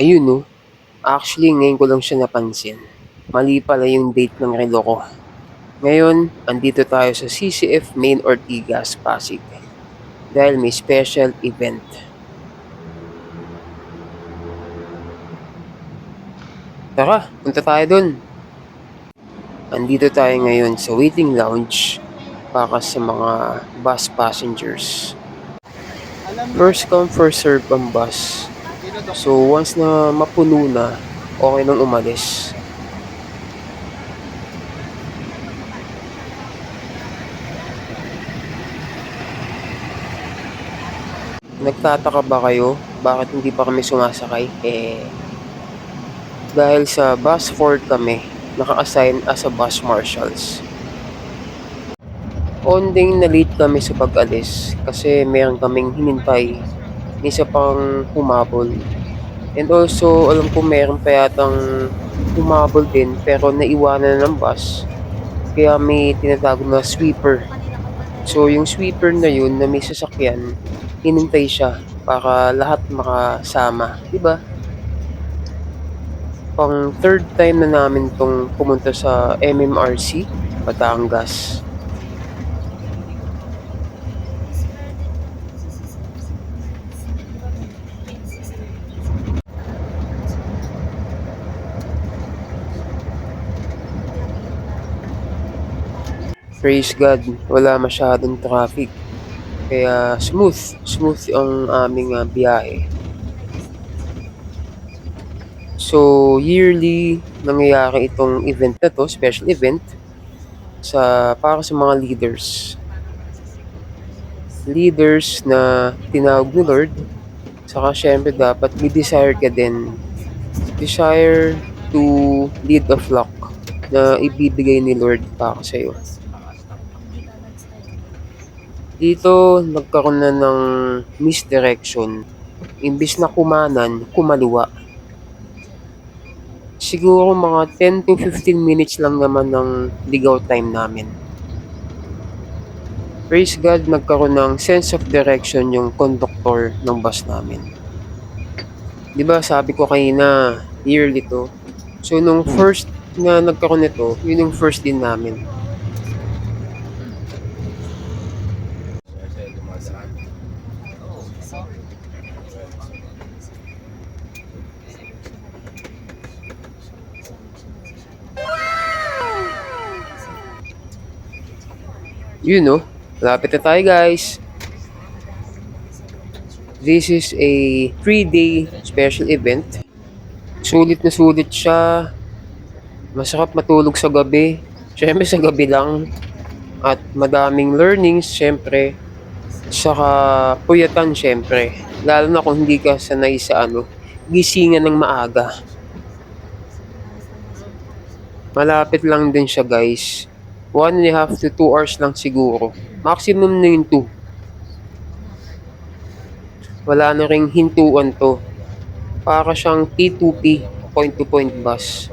Ayun 'no, actually ngayon ko lang siya napansin. Mali pala yung date ng relo ko. Ngayon, andito tayo sa CCF Main Ortigas, Pasig. Dahil may special event. Tara, punta tayo dun. Andito tayo ngayon sa waiting lounge para sa mga bus passengers. First come, first serve ang bus. So once na mapuno na, okay nang umalis. Nagtataka ba kayo bakit hindi pa kami sumasakay? Dahil sa bus 4 kami, naka-assign as a bus marshals. Onding na late kami sa pag-alis kasi meron kaming hinintay, isa pang humabol. And also, alam ko meron pa yatang humabol din pero naiwanan ng bus. Kaya may tinatawag na sweeper. So yung sweeper na yun na may sasakyan, hinintay siya para lahat makasama, 'di ba? Pang third time na namin tong pumunta sa MMRC, Batangas. Praise God, wala masyadong traffic. Kaya smooth ang aming biyahe. So, yearly nangyayari itong event na to, special event, para sa mga leaders. Leaders na tinawag ni Lord, saka syempre dapat may desire ka din. Desire to lead a flock na ibibigay ni Lord para sa'yo. Dito, nagkaroon na ng misdirection. Imbis na kumanan, kumaliwa. Siguro mga 10 to 15 minutes lang naman ng ligaw time namin. Praise God, nagkaroon ng sense of direction yung conductor ng bus namin. Di ba sabi ko kanina, yearly to. So nung first na nagkaroon nito, yun yung first din namin. Yun no, lapit na tayo guys. This is a 3-day special event. Sulit na sulit siya. Masarap matulog sa gabi. Siyempre sa gabi lang. At madaming learnings, siyempre. Saka puyatan, siyempre. Lalo na kung hindi ka sanay sa gisingan ng maaga. Malapit lang din siya guys. 1.5 to 2 hours lang siguro. Maximum na yung 2. Wala na ring hintuan to. Para siyang P2P, point-to-point bus.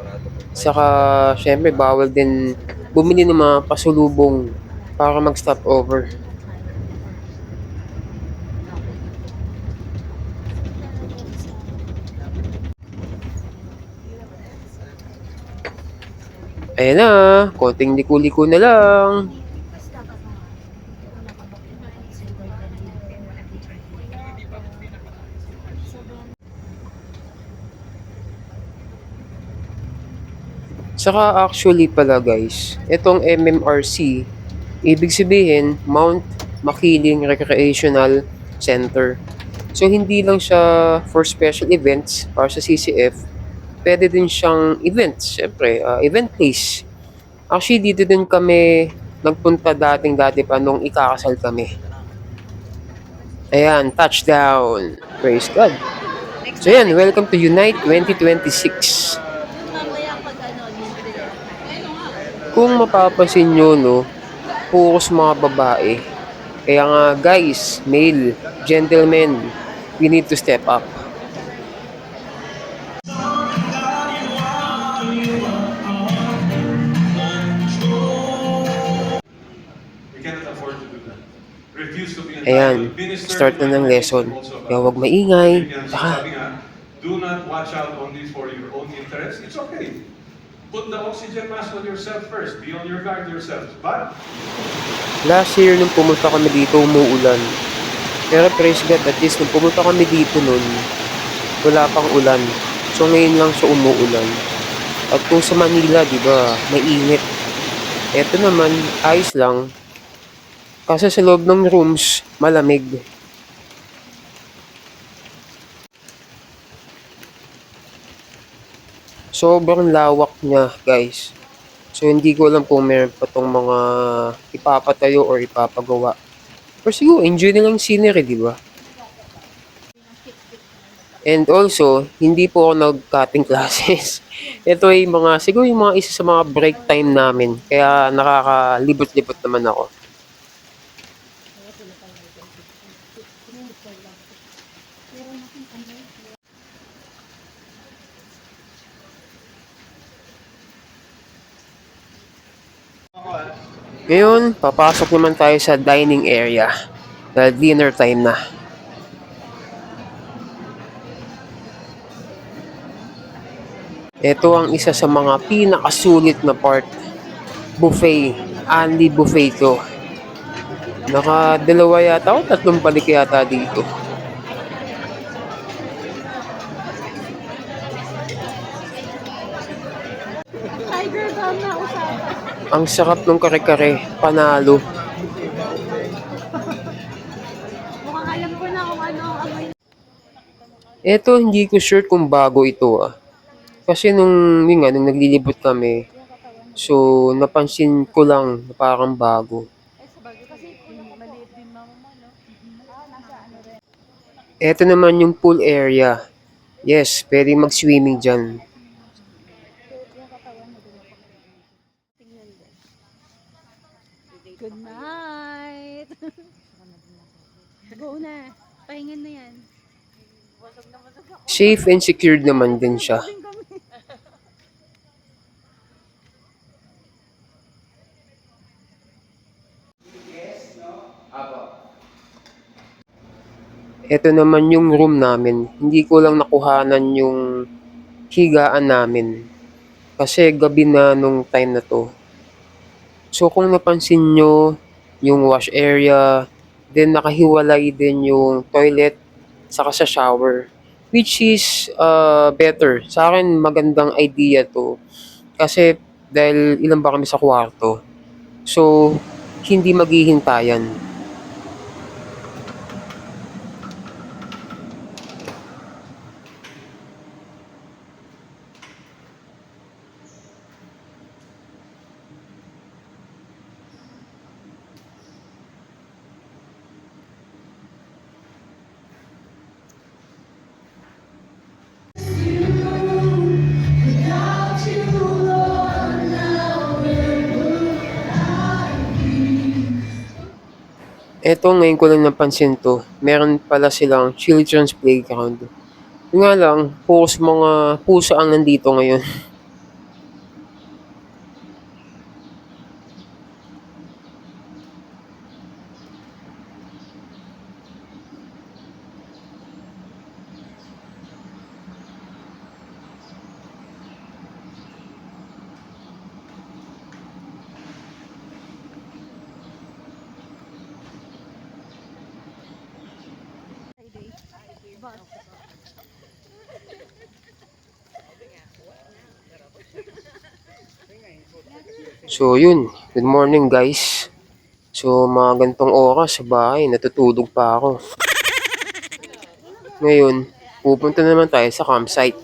Saka, syempre, bawal din bumili ng mga pasulubong para mag-stop over. Ayan na, konting liku-liku na lang. Saka actually pala guys, itong MMRC, ibig sabihin Mount Makiling Recreational Center. So hindi lang siya for special events para sa CCF, pwede din siyang events, syempre, event place. Actually dito din kami nagpunta dati pa nung ikakasal kami. Ayan, touchdown! Praise God! So yan, welcome to Unite 2026. Kung mapapansin nyo, no, puros mga babae. Kaya nga guys, male, gentlemen, we need to step up. Ayan, start na ng lesson. Kaya huwag maingay. Taka. Do not watch out only for your own interests. It's okay. Put the oxygen mask on yourself first. Be on your guard yourself. But Last year nung pumunta kami dito, umuulan. Pero praise God, at least nung pumunta kami dito nun, wala pang ulan. So ngayon lang siya umuulan. At kung sa Manila, di ba, mainit. Eto naman, ayos lang. Kasi sa loob ng rooms, malamig. Sobrang lawak niya, guys. So hindi ko alam kung meron pa tong mga ipapatayo or ipapagawa. Pero siguro, enjoy na lang scenery, di ba? And also, hindi po ako nag-cutting classes. Ito ay mga, siguro yung mga isa sa mga break time namin. Kaya nakakalibot-libot naman ako. Ngayon, papasok naman tayo sa dining area. Dahil dinner time na. Ito ang isa sa mga pinakasulit na part. Buffet. Only buffet to. Nakadalawa yata o tatlong balik yata dito. Tiger Balm na usapan. Ang sarap ng kare-kare. Panalo. Mukhang alam ko na kung ano ang amoy. Ito, hindi ko sure kung bago ito ah. Kasi yun nga, nung naglilibot kami, so napansin ko lang na parang bago. Kasi maliit din mama mo, no? Nasa ano rin. Ito naman yung pool area. Yes, pwede mag-swimming dyan. Yung katawan mo din. Tingnan din. Good night! Go na. Pahingan na yan. Safe and secured naman din siya. Lasing kami. Ito naman yung room namin. Hindi ko lang nakuhanan yung higaan namin. Kasi gabi na nung time na to. So kung napansin nyo, yung wash area, then nakahiwalay din yung toilet saka sa shower. Which is better. Sa akin magandang idea to. Kasi dahil ilan ba kami sa kwarto. So hindi maghihintayan. Eto ngayon ko lang napansin to. Meron pala silang children's playground. Yung nga lang, focus mga pusa ang nandito ngayon. So yun, good morning guys. So mga gantong oras sa bahay, natutulog pa ako. Ngayon, pupunta naman tayo sa campsite.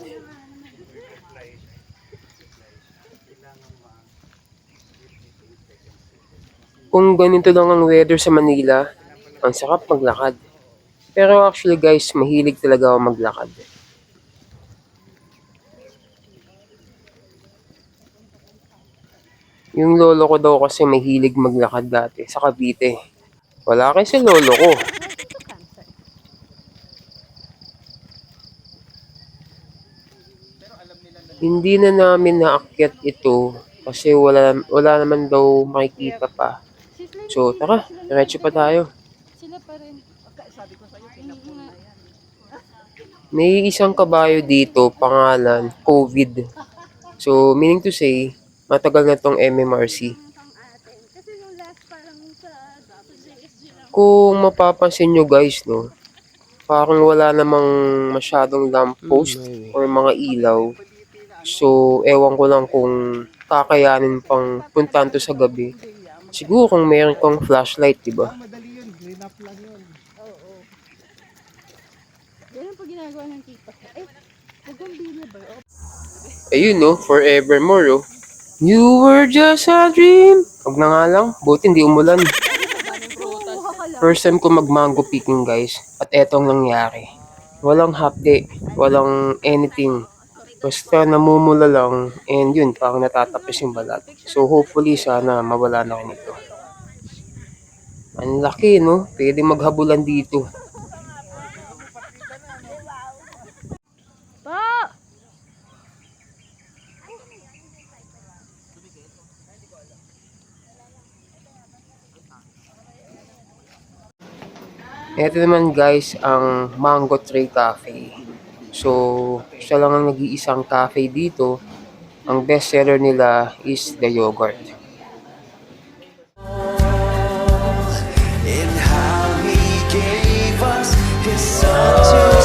Kung ganito lang ang weather sa Manila, ang sarap maglakad. Pero actually guys, mahilig talaga ako maglakad. Yung lolo ko daw kasi mahilig maglakad dati sa Cavite. Wala kasi lolo ko. Hindi na namin naakyat ito kasi wala naman daw makikita pa. So tara, diretso pa tayo. Sila pa rin. Sabi ko sa'yo, pinapuno na yan. May isang kabayo dito, pangalan, COVID. So, meaning to say, matagal na tong MMRC. Kasi nung last parang sa JSG lang. Kung mapapansin nyo guys, no, parang wala namang masyadong lamppost or mga ilaw. So, ewan ko lang kung kakayanin pang puntahan to sa gabi. Siguro kung meron kang flashlight, di ba? Madali yun, green up lang yun. Oo. Yan ang pag ginagawa ng tita ko. Nagambila ba? Ayun no, forevermore oh. You were just a dream. Huwag na nga lang, buti hindi umulan. First time ko mag-mango picking guys, at etong nangyari. Walang hapde, walang anything. Basta namumula lang, and yun, parang natatapos yung balat. So hopefully sana mawala na rin ito. Ang laki no, pwede maghabulan dito. Pa! Ito naman guys ang Mango Tree Cafe. So, siya lang ang nag-iisang cafe dito. Ang best seller nila is the yogurt. In how he gave us his son to